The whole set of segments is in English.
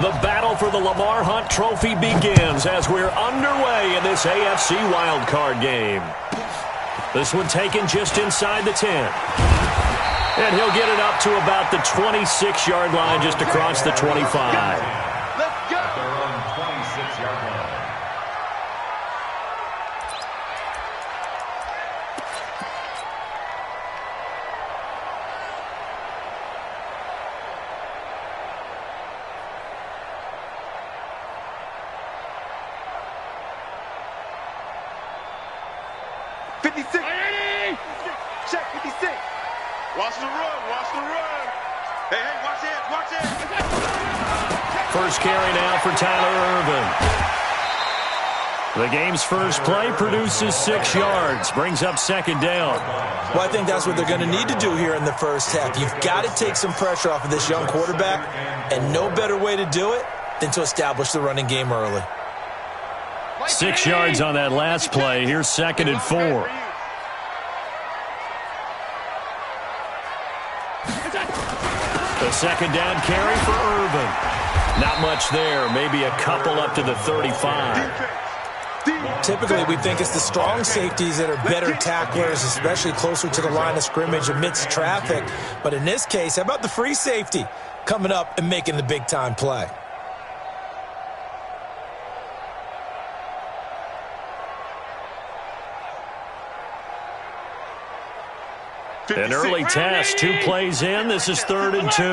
The battle for the Lamar Hunt Trophy begins as we're underway in this AFC Wildcard game. This one taken just inside the 10. And he'll get it up to about the 26-yard line, just across the 25. Check 56. Watch the run. Watch the run. Hey, watch it. Watch it. First carry now for Tyler Irvin. The game's first play produces 6 yards. Brings up second down. Well, I think that's what they're going to need to do here in the first half. You've got to take some pressure off of this young quarterback, and no better way to do it than to establish the running game early. 6 yards on that last play. Here's second and 4. The second down carry for Irvin. Not much there. Maybe a couple up to the 35. Typically, we think it's the strong safeties that are better tacklers, especially closer to the line of scrimmage amidst traffic. But in this case, how about the free safety coming up and making the big-time play? An early test, 2 plays in. This is 3rd and 2.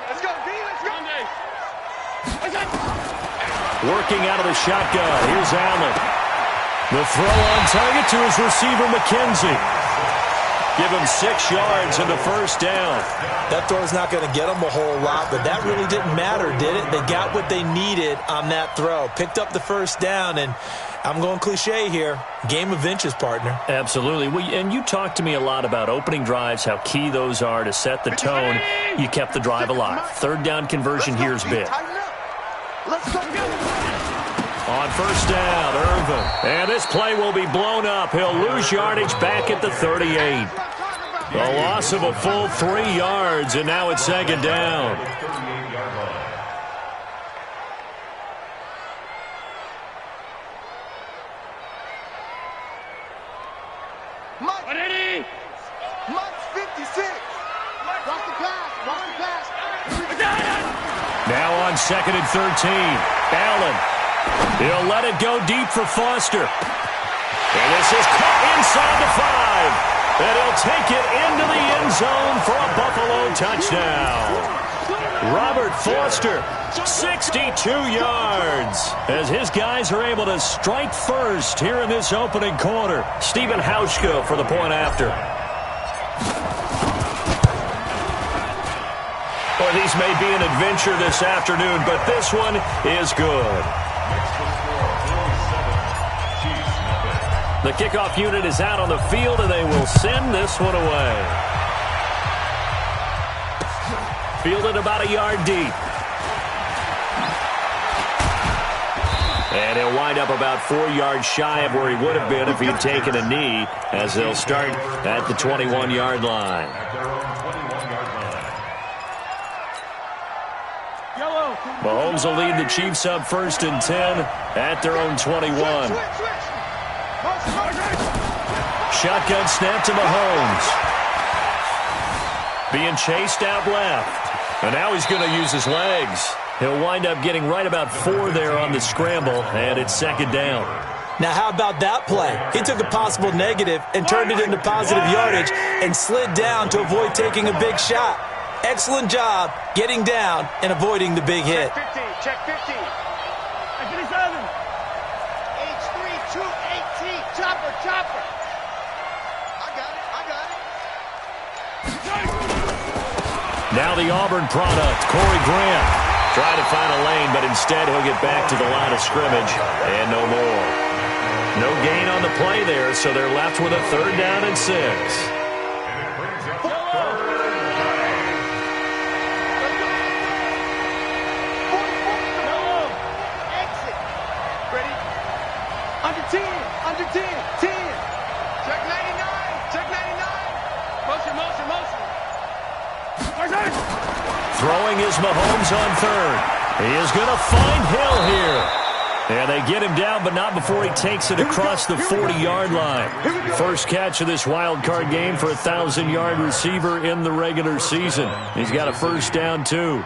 Let's go, D. Let's go. Working out of the shotgun. Here's Allen. The throw on target to his receiver, McKenzie. Give him 6 yards in the first down. That throw's not going to get them a whole lot, but that really didn't matter, did it? They got what they needed on that throw. Picked up the first down, and I'm going cliche here. Game of inches, partner. Absolutely. And you talked to me a lot about opening drives, how key those are to set the tone. You kept the drive alive. 3rd down conversion here is big. On first down, Irvin. And this play will be blown up. He'll lose yardage back at the 38. A loss of a full 3 yards, and now it's second down. Now on 2nd and 13. Allen. He'll let it go deep for Foster. And this is caught inside the 5. And he'll take it into the end zone for a Buffalo touchdown. Robert Foster, 62 yards. As his guys are able to strike first here in this opening quarter. Stephen Hauschka for the point after. Well, these may be an adventure this afternoon, but this one is good. The kickoff unit is out on the field, and they will send this one away. Fielded about a yard deep. And he'll wind up about 4 yards shy of where he would have been if he'd taken a knee, as they'll start at the 21-yard line. Mahomes will lead the Chiefs up 1st and 10 at their own 21. Shotgun snap to Mahomes. Being chased out left. And now he's going to use his legs. He'll wind up getting right about 4 there on the scramble, and it's second down. Now, how about that play? He took a possible negative and turned it into positive yardage and slid down to avoid taking a big shot. Excellent job getting down and avoiding the big hit. Check 15. Check 15. H3218. Chopper. Chopper. I got it. Now the Auburn product, Corey Grant. Trying to find a lane, but instead he'll get back to the line of scrimmage and no more. No gain on the play there, so they're left with a 3rd down and 6. Under 10. 10. Check 99. Check 99. Motion. Throwing is Mahomes on third. He is going to find Hill here. And they get him down, but not before he takes it across the 40-yard line. First catch of this wild card game for a 1,000-yard receiver in the regular season. He's got a first down, too.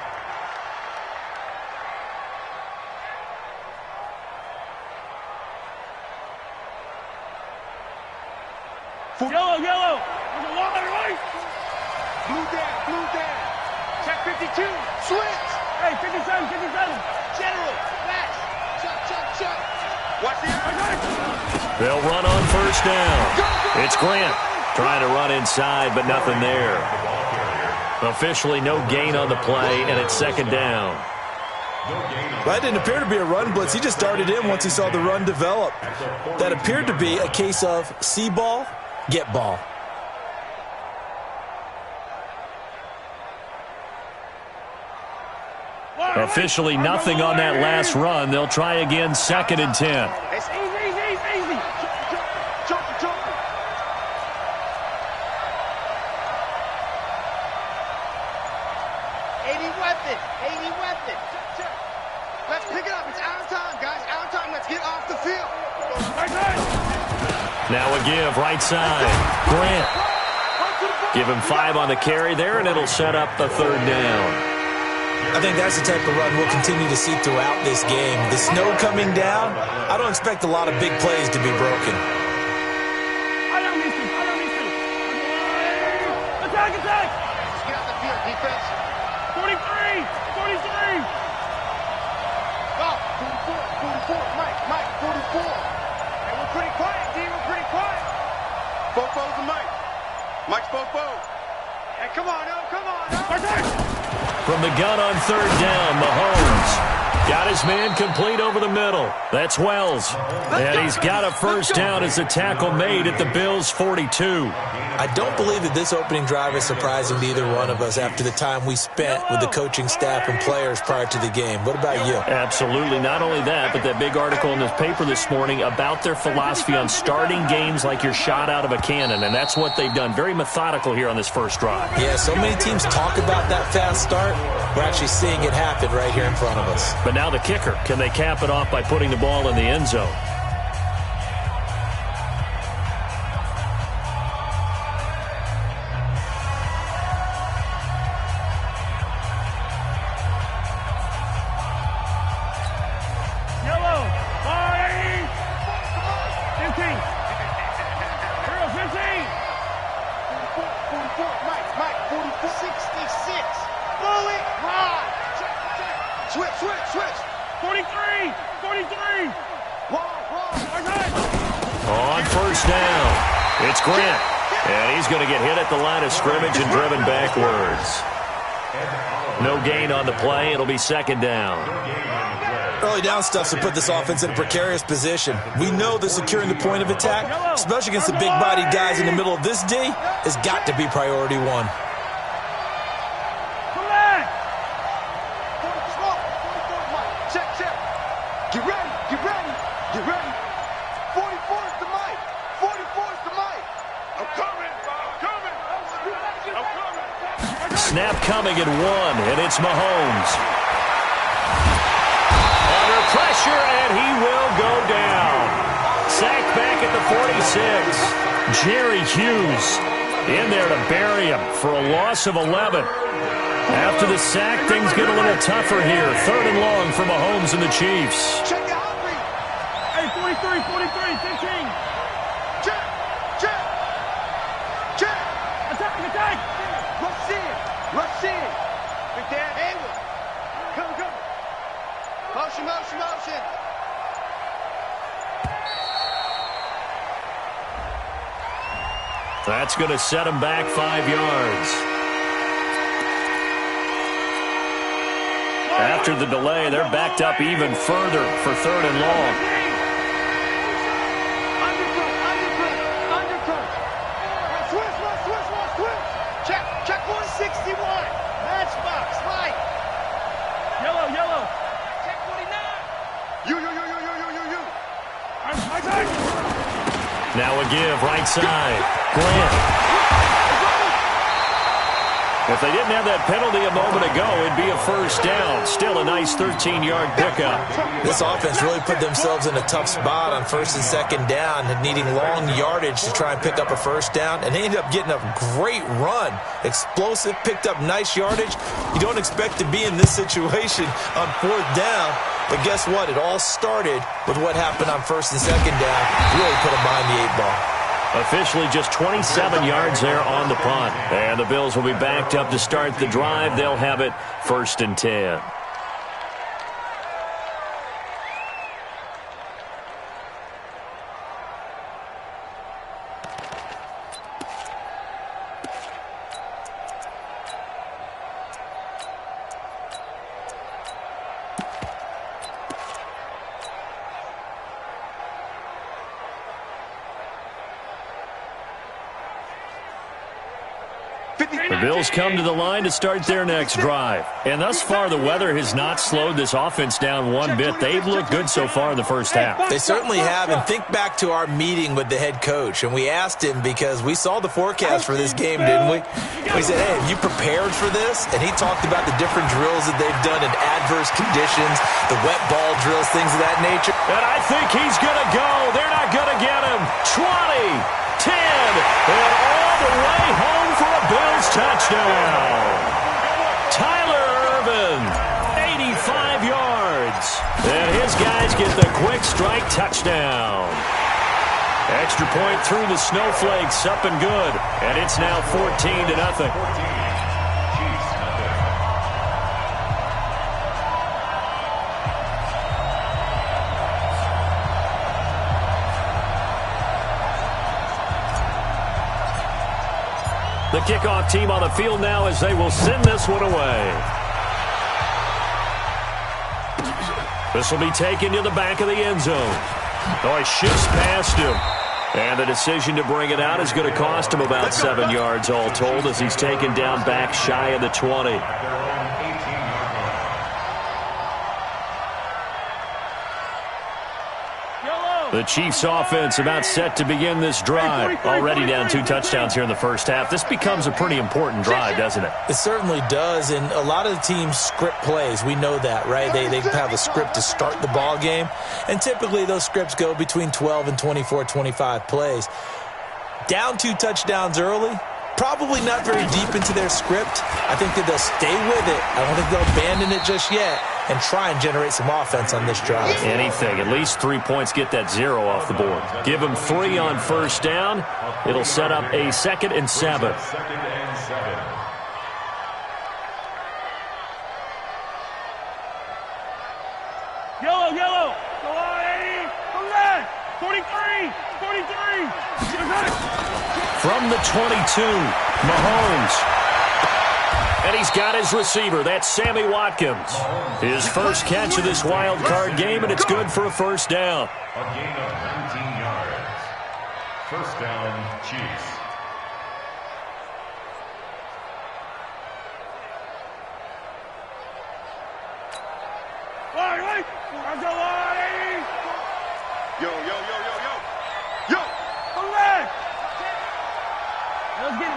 Yellow. There's a wall on the right. Blue down. Check 52. Switch. Hey, 57. General. Flash. Check. Watch the air. They'll run on first down. It's Grant trying to run inside, but nothing there. Officially no gain on the play, and it's second down. That didn't appear to be a run blitz. He just darted in once he saw the run develop. That appeared to be a case of see ball, get ball. Officially nothing on that last run. They'll try again, second and 10. It's easy. Jump. 80 weapon. Let's pick it up. It's out of time, guys. Out of time. Let's get off the field. Now a give, right side. Grant. Give him 5 on the carry there, and it'll set up the third down. I think that's the type of run we'll continue to see throughout this game. The snow coming down, I don't expect a lot of big plays to be broken. I don't need to. Attack. Let's get out the field, defense. 43. Oh, 44. Mike, 44. Hey, we're pretty quiet, D. We're pretty quiet. Fofo's the Mike. Mike's Fofo. Hey, come on. Attack. From the gun on third down, Mahomes got his man complete over the middle. That's Wells. And he's got a first down as the tackle made at the Bills' 42. I don't believe that this opening drive is surprising to either one of us after the time we spent with the coaching staff and players prior to the game. What about you? Absolutely. Not only that, but that big article in this paper this morning about their philosophy on starting games like you're shot out of a cannon, and that's what they've done. Very methodical here on this first drive. Yeah, so many teams talk about that fast start. We're actually seeing it happen right here in front of us. But now the kicker. Can they cap it off by putting the ball in the end zone? On first down, it's Grant. And he's going to get hit at the line of scrimmage and driven backwards. No gain on the play. It'll be second down. Early down stuff to put this offense in a precarious position. We know that securing the point of attack, especially against the big-bodied guys in the middle of this D, has got to be priority one. Snap coming at 1, and it's Mahomes. Under pressure, and he will go down. Sacked back at the 46. Jerry Hughes in there to bury him for a loss of 11. After the sack, things get a little tougher here. Third and long for Mahomes and the Chiefs. Check it out, hey, 43, 15. Check. Attack. Rush in. Big Dan, Hayward. Come. Motion. That's going to set him back 5 yards. After the delay, they're backed up even further for third and long. Check 161. Matchbox, Mike. Yellow. Check 49. You. Now a give, right side. Grant. If they didn't have that penalty a moment ago, it'd be a first down. Still a nice 13-yard pickup. This offense really put themselves in a tough spot on first and second down, needing long yardage to try and pick up a first down, and they ended up getting a great run. Explosive, picked up nice yardage. You don't expect to be in this situation on fourth down, but guess what? It all started with what happened on first and second down. Really put them behind the 8 ball. Officially just 27 yards there on the punt. And the Bills will be backed up to start the drive. They'll have it 1st and 10. The Bills come to the line to start their next drive. And thus far, the weather has not slowed this offense down one bit. They've looked good so far in the first half. They certainly have. And think back to our meeting with the head coach. And we asked him, because we saw the forecast for this game, didn't we? We said, hey, have you prepared for this? And he talked about the different drills that they've done in adverse conditions, the wet ball drills, things of that nature. And I think he's going to go. They're not going to get him. 20, 10, and all the way home for a Bills touchdown. Tyler Ervin, 85 yards. And his guys get the quick strike touchdown. Extra point through the snowflakes, up and good. And it's now 14-0. The kickoff team on the field now as they will send this one away. This will be taken to the back of the end zone. Oh, he shifts past him. And the decision to bring it out is going to cost him about 7 yards all told, as he's taken down back shy of the 20. The Chiefs offense about set to begin this drive. Already down 2 touchdowns here in the first half. This becomes a pretty important drive, doesn't it? It certainly does, and a lot of the teams script plays. We know that, right? They have a script to start the ball game, and typically those scripts go between 12 and 24, 25 plays. Down 2 touchdowns early, probably not very deep into their script. I think that they'll stay with it. I don't think they'll abandon it just yet and try and generate some offense on this drive. Anything. At least 3 points, get that 0 off the board. Give them 3 on first down. It'll set up a 2nd and 7. Yellow. Go on, 80. Come back. 43. From the 22, Mahomes. And he's got his receiver. That's Sammy Watkins. His first catch of this wild card game, and it's good for a first down. A gain of 19 yards. First down, Chiefs. Yo. Come back. Let's get it.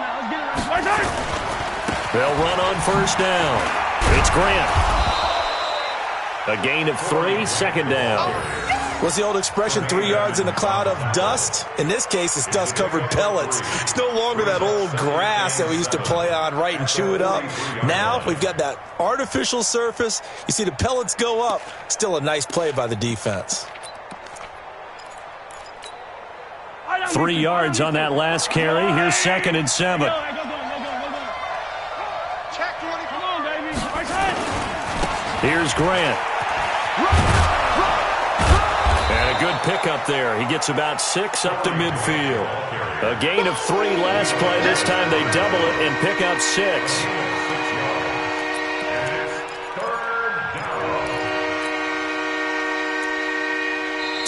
They'll run on first down. It's Grant. A gain of 3, 2nd down. What's the old expression, 3 yards in a cloud of dust? In this case, it's dust-covered pellets. It's no longer that old grass that we used to play on, right, and chew it up. Now we've got that artificial surface. You see the pellets go up. Still a nice play by the defense. 3 yards on that last carry. Here's 2nd and 7. Here's Grant. And a good pickup there. He gets about 6 up to midfield. A gain of 3 last play. This time they double it and pick up 6.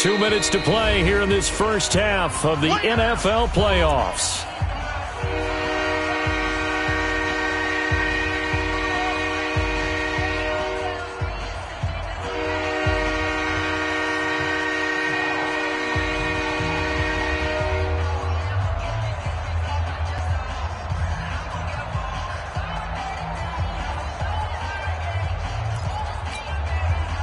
Two minutes to play here in this first half of the NFL playoffs.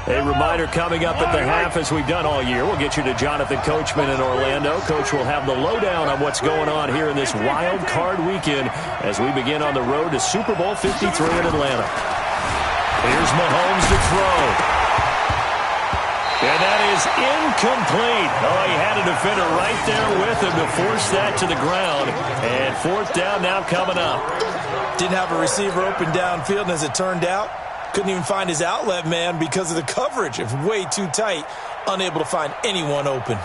A reminder coming up at the half, as we've done all year. We'll get you to Jonathan Coachman in Orlando. Coach will have the lowdown on what's going on here in this wild card weekend as we begin on the road to Super Bowl 53 in Atlanta. Here's Mahomes to throw. And that is incomplete. Oh, he had a defender right there with him to force that to the ground. And fourth down now coming up. Didn't have a receiver open downfield, and as it turned out, couldn't even find his outlet man because of the coverage. It was way too tight, unable to find anyone open.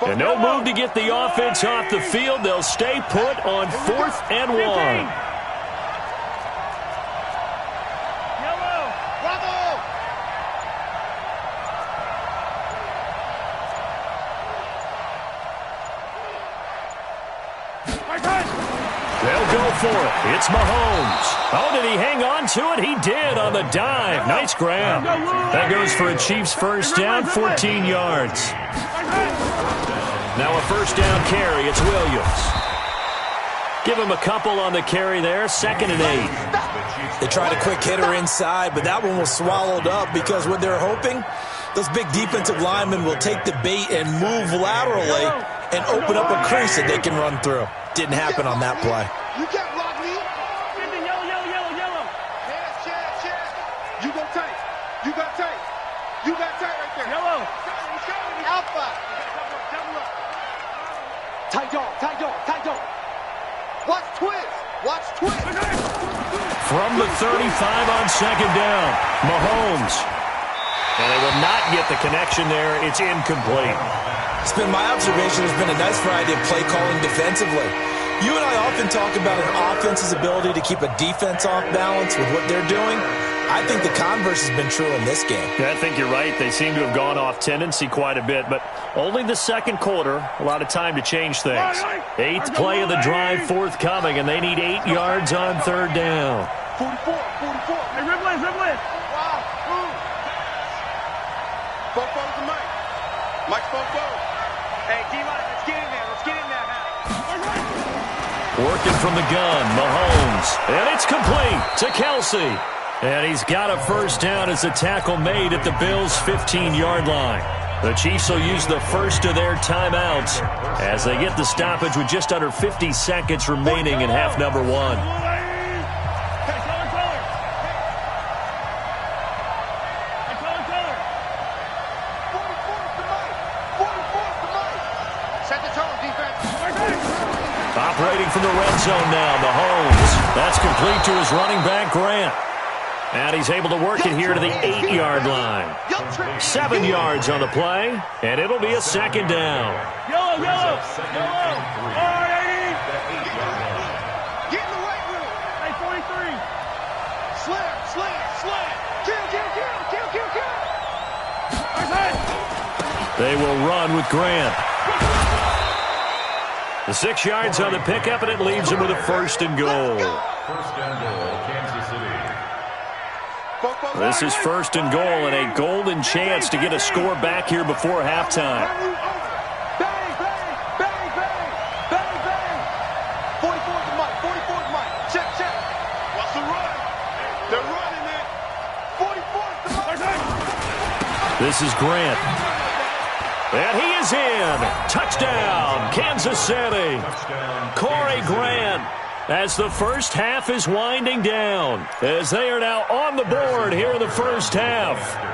And no move to get the offense off the field. They'll stay put on 4th and 1. They'll go for it. It's Mahomes. Oh, did he hang on to it? He did on the dive. Nice grab. That goes for a Chiefs first down, 14 yards. Now a first down carry. It's Williams. Give him a couple on the carry there. 2nd and 8. They tried a quick hitter inside, but that one was swallowed up because what they're hoping, those big defensive linemen will take the bait and move laterally and open up a crease that they can run through. Didn't happen on that play. You can't block me. Yellow. Chance. You go tight. You got tight. You got tight right there. Yellow. Alpha. Tight dog. Watch twist. From the 35 on 2nd down, Mahomes. And they will not get the connection there. It's incomplete. It's been my observation. There's been a nice variety of play calling defensively. You and I often talk about an offense's ability to keep a defense off balance with what they're doing. I think the converse has been true in this game. Yeah, I think you're right. They seem to have gone off tendency quite a bit, but only the second quarter, a lot of time to change things. 8th play of the drive forthcoming, and they need 8 yards on 3rd down. 44. Hey, Ribley. Wow. Fofo's the mic. Mike's Fofo. Hey, D-line, let's get in there. Working from the gun, Mahomes. And it's complete to Kelsey. And he's got a first down as the tackle made at the Bills' 15-yard line. The Chiefs will use the first of their timeouts as they get the stoppage with just under 50 seconds remaining in half number 1. Operating from the red zone now, Mahomes. That's complete to his running back, Grant. And he's able to work it here to the 8-yard line. 7 yards on the play, and it'll be a 2nd down. Yellow. Get in the weight room. Hey, 43. Slam. Kill. They will run with Grant. The 6 yards on the pickup, and it leaves him with a 1st and goal. 1st and goal, Kansas City. This is 1st and goal and a golden chance to get a score back here before halftime. Bang. 44's the mic. Check. What's the run? They're running it. 44's the mic. This is Grant. And he is in. Touchdown, Kansas City. Corey Grant, as the first half is winding down, as they are now on the board here in the first half.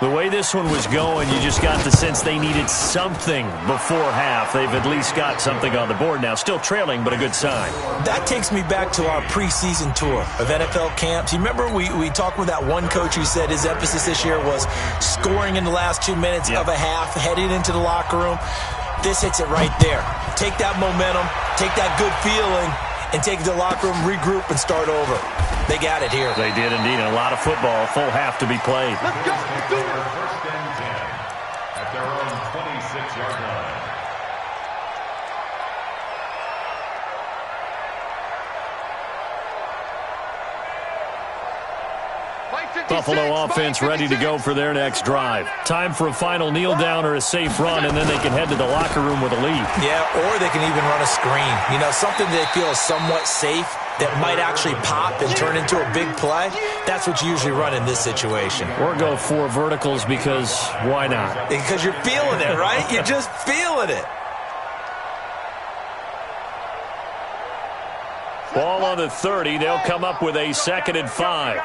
The way this one was going, you just got the sense they needed something before half. They've at least got something on the board now. Still trailing, but a good sign. That takes me back to our preseason tour of NFL camps. You remember we talked with that one coach who said his emphasis this year was scoring in the last 2 minutes of a half, heading into the locker room. This hits it right there. Take that momentum, take that good feeling, and take it to the locker room, regroup, and start over. They got it here. They did indeed, and a lot of football, full half to be played. Let's go. First and 10 at their own 26-yard line. Mike Buffalo offense ready to go for their next drive. Time for a final kneel down or a safe run, and then they can head to the locker room with a lead. Yeah, or they can even run a screen. You know, something they feel is somewhat safe that might actually pop and turn into a big play. That's what you usually run in this situation. Or go 4 verticals because why not? Because you're feeling it, right? You're just feeling it. Ball on the 30. They'll come up with a 2nd and 5.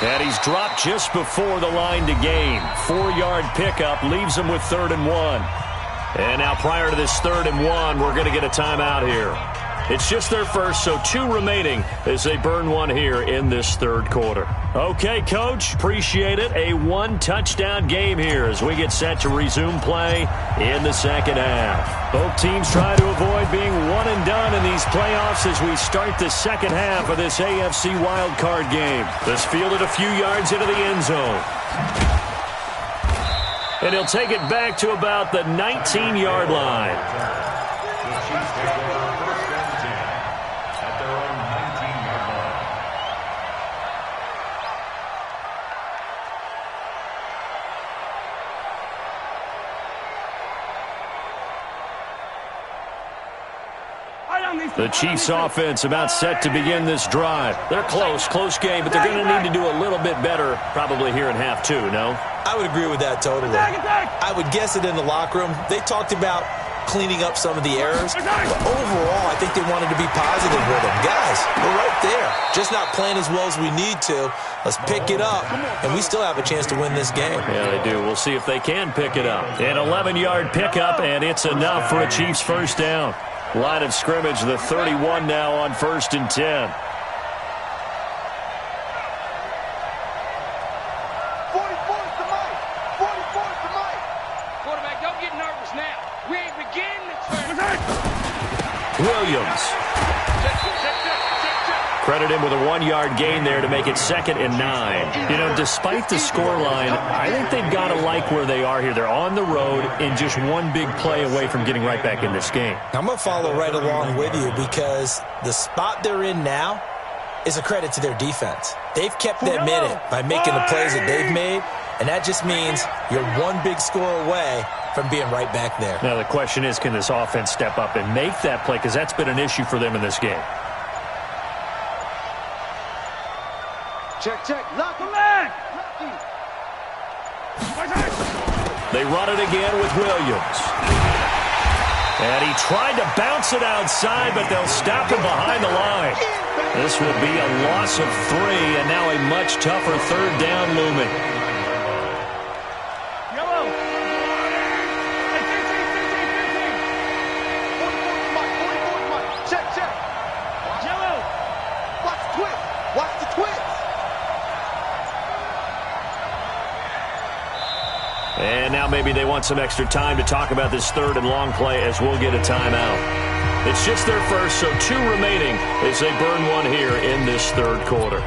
And he's dropped just before the line to gain. 4-yard pickup leaves him with 3rd and 1. And now prior to this 3rd and 1, we're going to get a timeout here. It's just their first, so 2 remaining as they burn 1 here in this 3rd quarter. Okay, Coach, appreciate it. A 1-touchdown game here as we get set to resume play in the 2nd half. Both teams try to avoid being one and done in these playoffs as we start the 2nd half of this AFC Wildcard game. This fielded a few yards into the end zone. And he'll take it back to about the 19-yard line. The Chiefs offense about set to begin this drive. They're close game, but they're going to need to do a little bit better probably here in half 2, no? I would agree with that totally. I would guess it in the locker room. They talked about cleaning up some of the errors, but overall, I think they wanted to be positive with them. Guys, we're right there. Just not playing as well as we need to. Let's pick it up, and we still have a chance to win this game. Yeah, they do. We'll see if they can pick it up. An 11-yard pickup, and it's enough for a Chiefs first down. Line of scrimmage, the 31 now on 1st and 10. 44's the mic. 44's the mic. Quarterback, don't get nervous now. We ain't beginning to turn. Williams. Credit him with a 1-yard gain there to make it 2nd and 9. You know, despite the scoreline, I think they've got to like where they are here. They're on the road and just one big play away from getting right back in this game. I'm going to follow right along with you because the spot they're in now is a credit to their defense. They've kept them in it by making the plays that they've made, and that just means you're one big score away from being right back there. Now the question is, can this offense step up and make that play? Because that's been an issue for them in this game. Check. Lock the leg. They run it again with Williams. And he tried to bounce it outside, but they'll stop him behind the line. This will be a loss of 3, and now a much tougher 3rd down looming. Yellow. 44's Check. Yellow. Watch the twist. And now maybe they want some extra time to talk about this 3rd and long play as we'll get a timeout. It's just their first, so 2 remaining as they burn 1 here in this 3rd quarter.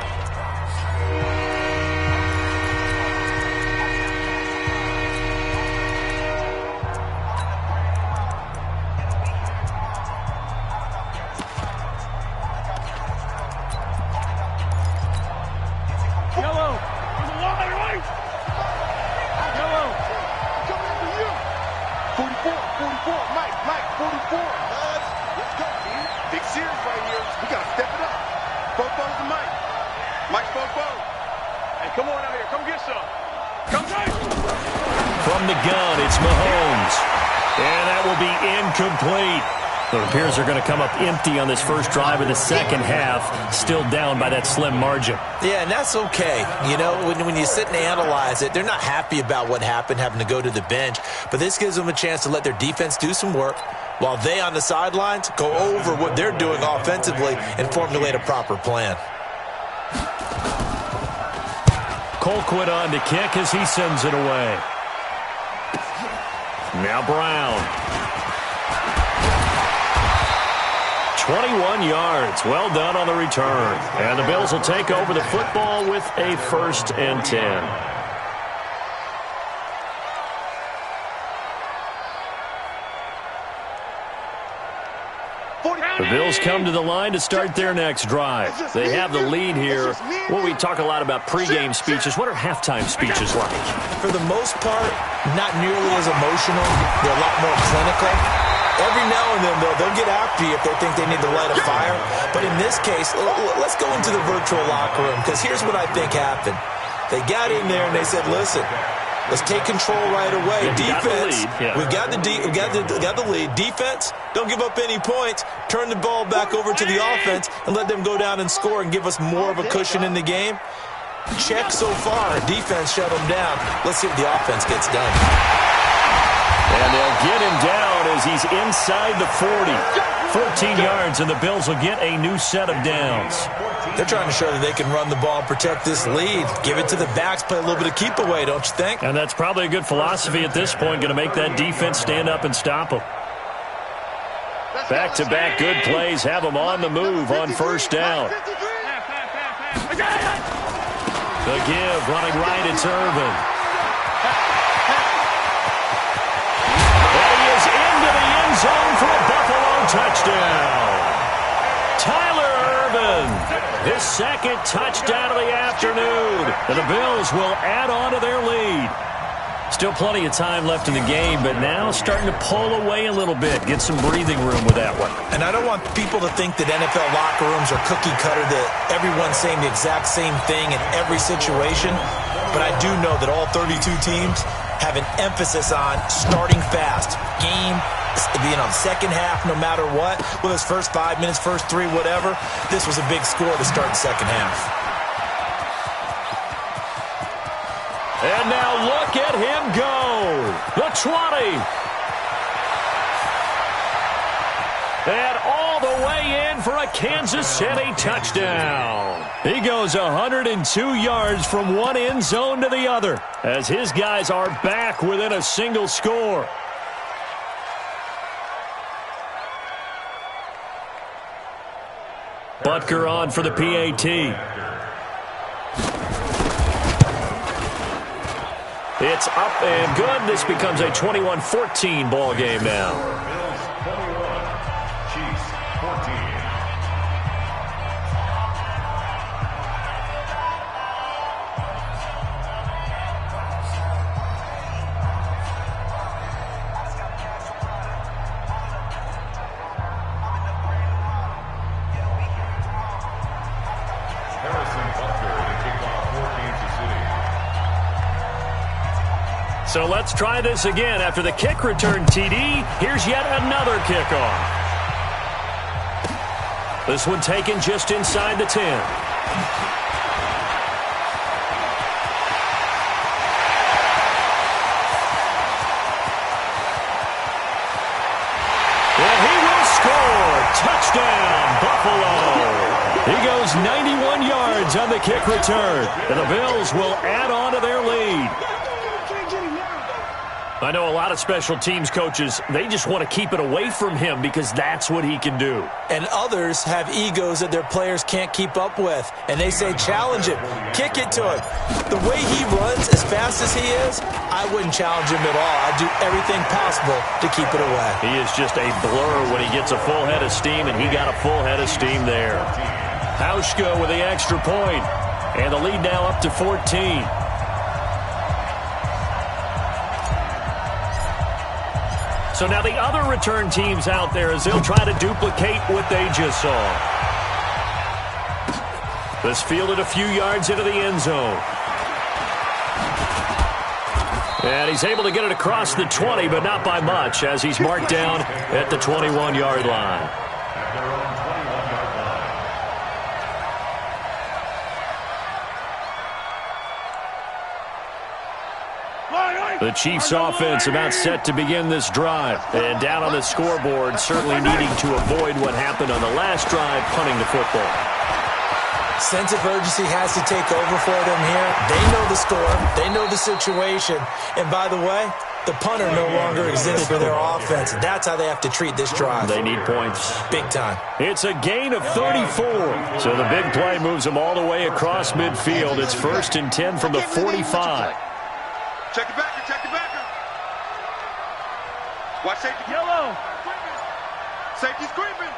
From the gun, it's Mahomes. And that will be incomplete. It appears they're going to come up empty on this first drive of the 2nd half, still down by that slim margin. Yeah, and that's okay. You know, when you sit and analyze it, they're not happy about what happened, having to go to the bench. But this gives them a chance to let their defense do some work while they on the sidelines go over what they're doing offensively and formulate a proper plan. Colquitt on to kick as he sends it away. Now Brown. 21 yards. Well done on the return. And the Bills will take over the football with a 1st and 10. The Bills come to the line to start their next drive. They have the lead here. Well, we talk a lot about pregame speeches. What are halftime speeches like? For the most part, not nearly as emotional. They're a lot more clinical. Every now and then, they'll get after you if they think they need to light a fire. But in this case, let's go into the virtual locker room, because here's what I think happened. They got in there and they said, listen, let's take control right away. Defense, we've got the lead. Defense, don't give up any points. Turn the ball back over to the offense and let them go down and score and give us more of a cushion in the game. Check so far. Defense shut them down. Let's see what the offense gets done. And they'll get him down as he's inside the 40. 14 yards, and the Bills will get a new set of downs. They're trying to show that they can run the ball and protect this lead. Give it to the backs, play a little bit of keep away, don't you think? And that's probably a good philosophy at this point, going to make that defense stand up and stop them. Back-to-back good plays have them on the move on first down. The give, running right, it's Irvin. And he is into the end zone for a Buffalo touchdown. Tyler Irvin, his second touchdown of the afternoon. And the Bills will add on to their lead. Still plenty of time left in the game, but now starting to pull away a little bit. Get some breathing room with that one. And I don't want people to think that NFL locker rooms are cookie cutter, that everyone's saying the exact same thing in every situation. But I do know that all 32 teams have an emphasis on starting fast. Game being on second half no matter what. Whether it's first 5 minutes, first 3, whatever. This was a big score to start the second half. And now look at him go. The 20. And all the way in for a Kansas City touchdown. He goes 102 yards from one end zone to the other as his guys are back within a single score. Butker on for the PAT. It's up and good. This becomes a 21-14 ball game now. Bills 21, Chiefs 14. Harrison Butker to kick off for Kansas City. So let's try this again. After the kick return TD, here's yet another kickoff. This one taken just inside the 10. And he will score. Touchdown, Buffalo. He goes 91 yards on the kick return. And the Bills will add on to their lead. I know a lot of special teams coaches, they just want to keep it away from him because that's what he can do. And others have egos that their players can't keep up with. And they say, challenge him, kick it to him. The way he runs as fast as he is, I wouldn't challenge him at all. I'd do everything possible to keep it away. He is just a blur when he gets a full head of steam, and he got a full head of steam there. Hauschka with the extra point. And the lead now up to 14. So now the other return teams out there as they'll try to duplicate what they just saw. This fielded a few yards into the end zone. And he's able to get it across the 20, but not by much, as he's marked down at the 21-yard line. At their own 21-yard line. The Chiefs offense about set to begin this drive. And down on the scoreboard, certainly needing to avoid what happened on the last drive, punting the football. Sense of urgency has to take over for them here. They know the score. They know the situation. And by the way, the punter no longer exists for their offense. That's how they have to treat this drive. They need points. Big time. It's a gain of 34. So the big play moves them all the way across midfield. It's 1st and 10 from the 45. Check the backer, check the backer. Watch safety. Yellow. Safety's creeping.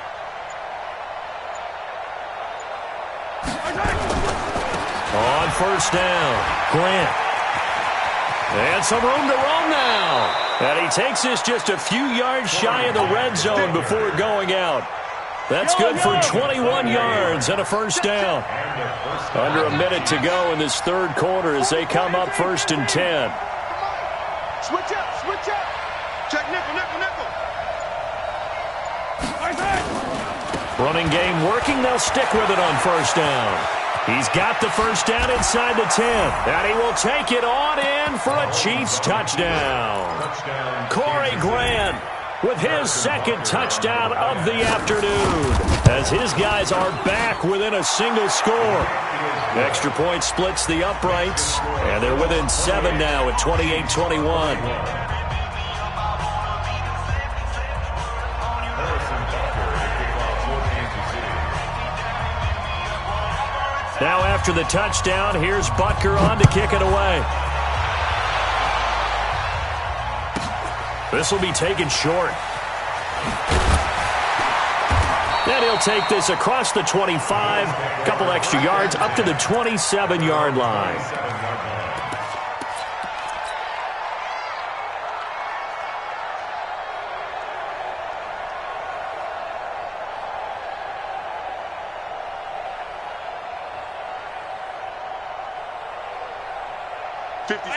On first down, Grant. And some room to roam now. And he takes this just a few yards shy of the red zone before going out. That's good for 21 yards and a first down. Under a minute to go in this third quarter as they come up 1st and 10. Switch up, switch up. Check nickel, nickel, nickel. Running game working. They'll stick with it on first down. He's got the first down inside the 10. And he will take it on in for a Chiefs touchdown. Corey Grant with his second touchdown of the afternoon as his guys are back within a single score. Extra point splits the uprights, and they're within 7 now at 28-21. Now after the touchdown, here's Butker on to kick it away. This will be taken short. And he'll take this across the 25, couple extra yards, up to the 27-yard line.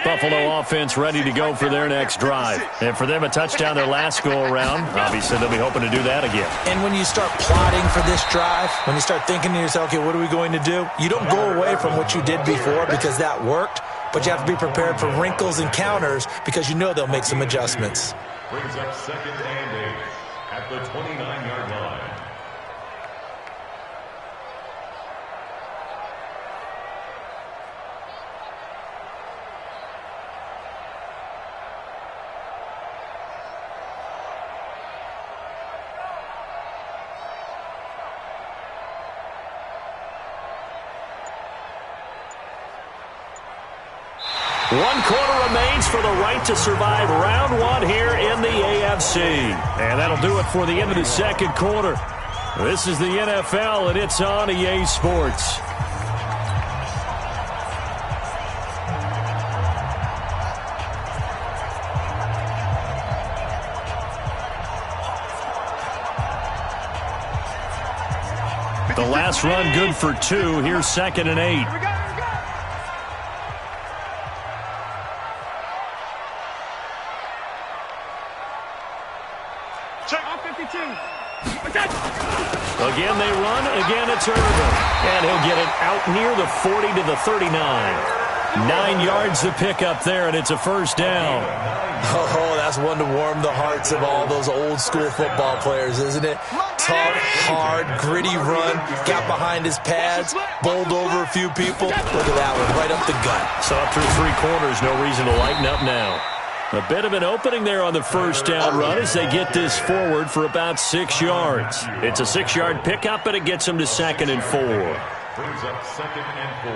Buffalo offense ready to go for their next drive. And for them, a touchdown their last go-around. Obviously, they'll be hoping to do that again. And when you start plotting for this drive, when you start thinking to yourself, okay, what are we going to do? You don't go away from what you did before because that worked, but you have to be prepared for wrinkles and counters because you know they'll make some adjustments. Brings up 2nd and 8 at the 29-yard line. One quarter remains for the right to survive round one here in the AFC. And that'll do it for the end of the second quarter. This is the NFL, and it's on EA Sports. The last run good for 2. Here's 2nd and 8. Again they run, again it's Irvin. And he'll get it out near the 40 to the 39. 9 yards to pick up there, and it's a first down. Oh, that's one to warm the hearts of all those old school football players, isn't it? Tough, hard, gritty run, got behind his pads, bowled over a few people. Look at that one, right up the gut. So up through 3 quarters, no reason to lighten up now. A bit of an opening there on the first down run as they get this forward for about 6 yards. It's a 6-yard pickup, and it gets them to 2nd and 4. Brings up 2nd and 4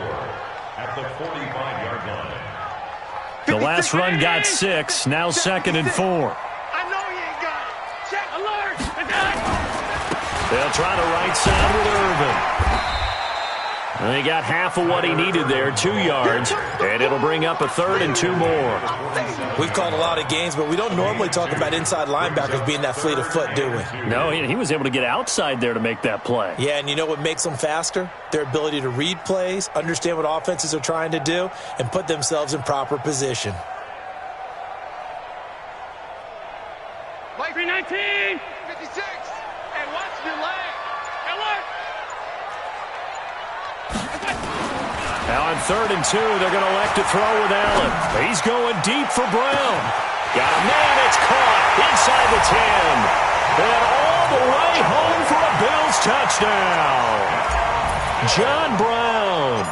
at the 45-yard line. The last run got 6, now 2nd and 4. I know you ain't got it. Check alert. They'll try the right side with Irvin. And he got half of what he needed there, 2 yards, and it'll bring up a 3rd and 2 more. We've called a lot of games, but we don't normally talk about inside linebackers being that fleet of foot, do we? No, he was able to get outside there to make that play. Yeah, and you know what makes them faster? Their ability to read plays, understand what offenses are trying to do, and put themselves in proper position. Like 319. 56. And watch the leg. Alert. Now on 3rd and 2, they're going to elect to throw with Allen. He's going deep for Brown. Got a man, it's caught inside the 10. And all the way home for a Bills touchdown. John Brown.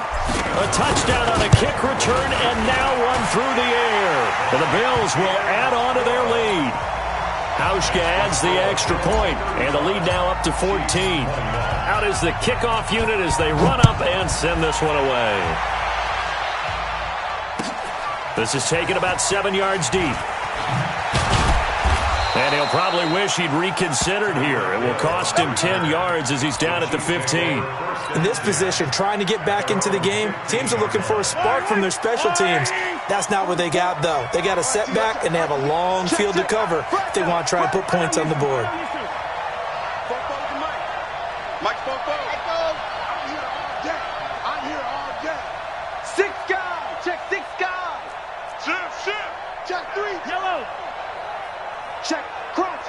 A touchdown on a kick return and now one through the air. And the Bills will add on to their lead. Hauschka adds the extra point, and the lead now up to 14. Out is the kickoff unit as they run up and send this one away. This is taken about 7 yards deep. And he'll probably wish he'd reconsidered here. It will cost him 10 yards as he's down at the 15. In this position, trying to get back into the game, teams are looking for a spark from their special teams. That's not what they got, though. They got a setback, and they have a long field to cover if they want to try and put points on the board. Mike Bobo. I'm here all day. I'm here all day. 6 guys. Check 6 guys. Shift. Check 3. Yellow. Check. Crunch.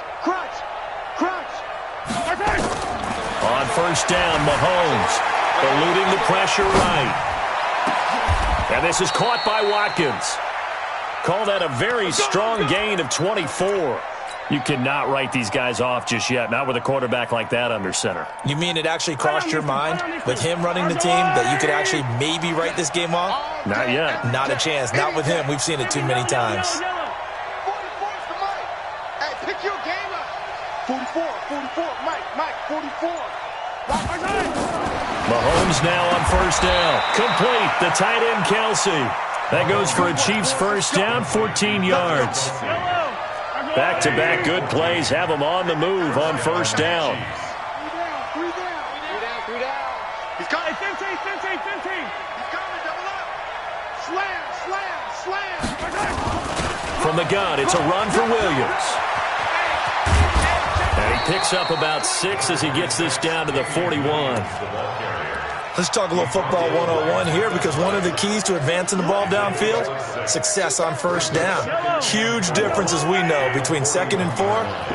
On first down, Mahomes eluding the pressure right. And this is caught by Watkins. Call that a very strong gain of 24. You cannot write these guys off just yet, not with a quarterback like that under center. You mean it actually crossed your mind with him running the team that you could actually maybe write this game off? Not yet. Not a chance. Not with him. We've seen it too many times. 44's the Mike. Hey, pick your game up. 44. Mike, 44. Mahomes now on first down. Complete. The tight end, Kelsey. That goes for a Chiefs first down, 14 yards. Back-to-back good plays have them on the move on first down. 3 down. He's coming. 15. He's coming, double up. Slam. From the gun, it's a run for Williams. And he picks up about 6 as he gets this down to the 41. Let's talk a little football 101 here, because one of the keys to advancing the ball downfield, success on first down. Huge difference, as we know, between 2nd and 4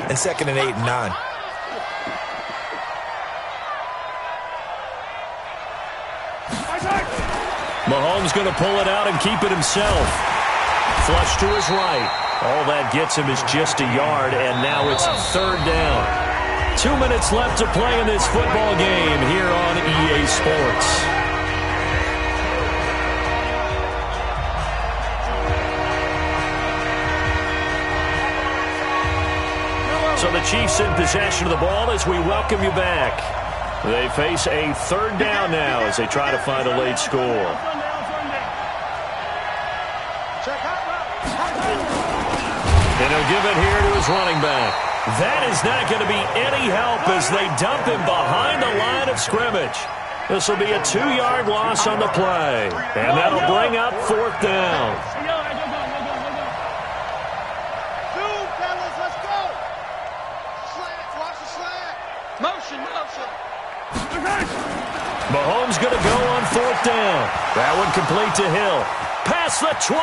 and 2nd and 8 and 9. Mahomes going to pull it out and keep it himself. Flush to his right. All that gets him is just a yard, and now it's third down. 2 minutes left to play in this football game here on EA Sports. So the Chiefs in possession of the ball as we welcome you back. They face a third down now as they try to find a late score. And he'll give it here to his running back. That is not going to be any help as they dump him behind the line of scrimmage. This will be a 2-yard loss on the play. And that'll bring up fourth down. Let's go. Slant, watch the slant. Motion. Mahomes going to go on fourth down. That one complete to Hill. Past the 20.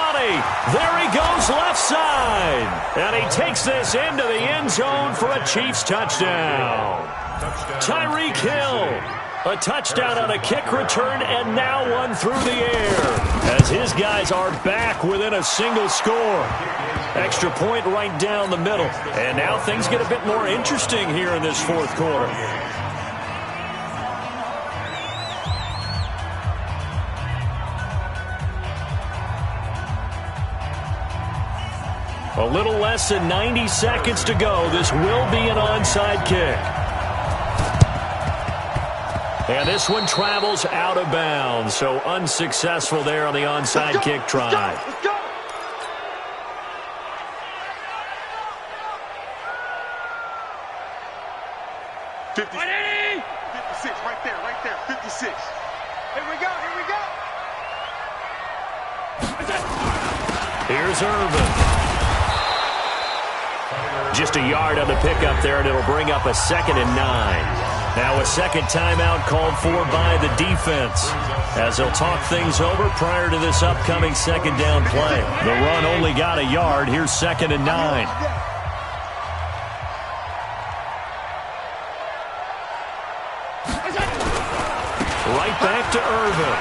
There he goes left side. And he takes this into the end zone for a Chiefs touchdown. Tyreek Hill. A touchdown on a kick return, and now one through the air as his guys are back within a single score. Extra point right down the middle. And now things get a bit more interesting here in this fourth quarter. A little less than 90 seconds to go. This will be an onside kick. And this one travels out of bounds, so unsuccessful there on the onside kick try. Let's go. $56 right there. 56. Here we go. Here's Irvin. Just a yard on the pickup there, and it'll bring up a 2nd and 9. Now a second timeout called for by the defense as they'll talk things over prior to this upcoming second down play. The run only got a yard. Here's 2nd and 9. Right back to Irvin.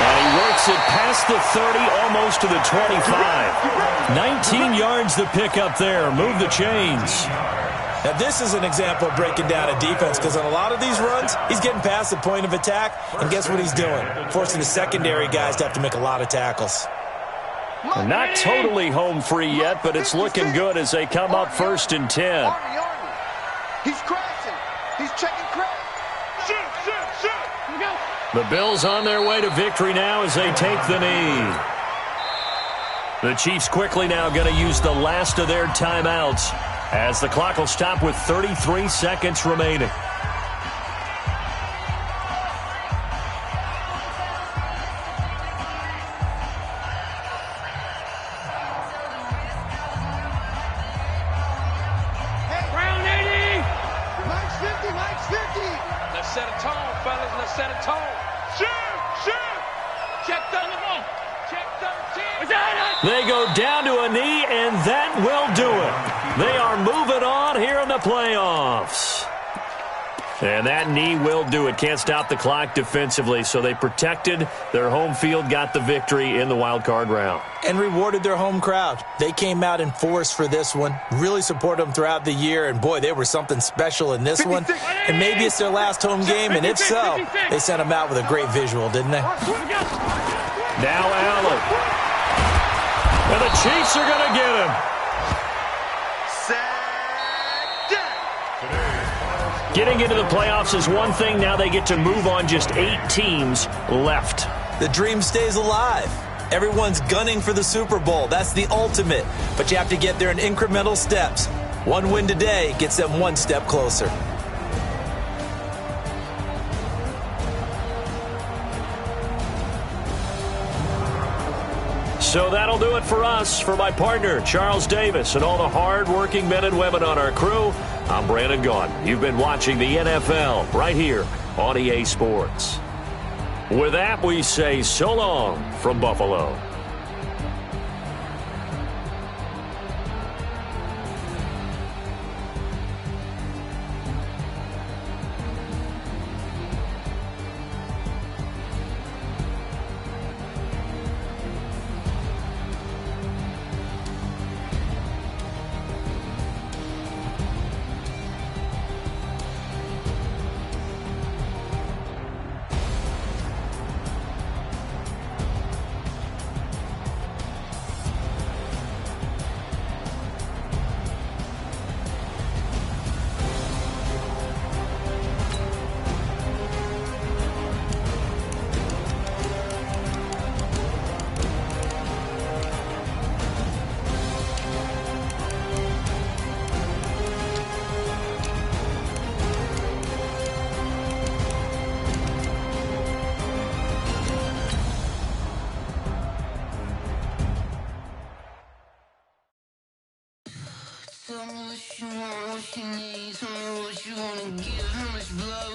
And he works it past the 30, almost to the 25. 19 yards the pickup there. Move the chains. Now, this is an example of breaking down a defense, because on a lot of these runs, he's getting past the point of attack, and guess what he's doing? Forcing the secondary guys to have to make a lot of tackles. Not totally home free yet, but it's looking good as they come up 1st and 10. He's crashing. He's checking crash. Shoot. Here we go. The Bills on their way to victory now as they take the knee. The Chiefs quickly now going to use the last of their timeouts as the clock will stop with 33 seconds remaining. Set a tone, fellas. Let's set a tone. Shoot! Check 31. Check 13. They go down to a knee, and that will do it. They are moving on here in the playoffs. And that knee will do it. Can't stop the clock defensively, so they protected their home field, got the victory in the wild card round. And rewarded their home crowd. They came out in force for this one, really supported them throughout the year, and boy, they were something special in this one. And maybe it's their last home game, and if so, they sent them out with a great visual, didn't they? Now Allen. And the Chiefs are going to get him. Getting into the playoffs is one thing. Now they get to move on. Just 8 teams left. The dream stays alive. Everyone's gunning for the Super Bowl. That's the ultimate. But you have to get there in incremental steps. One win today gets them one step closer. So that'll do it for us. For my partner, Charles Davis, and all the hard-working men and women on our crew, I'm Brandon Gaudin. You've been watching the NFL right here on EA Sports. With that, we say so long from Buffalo. Tell me what you want, what you need. Tell me what you wanna give. How much blood?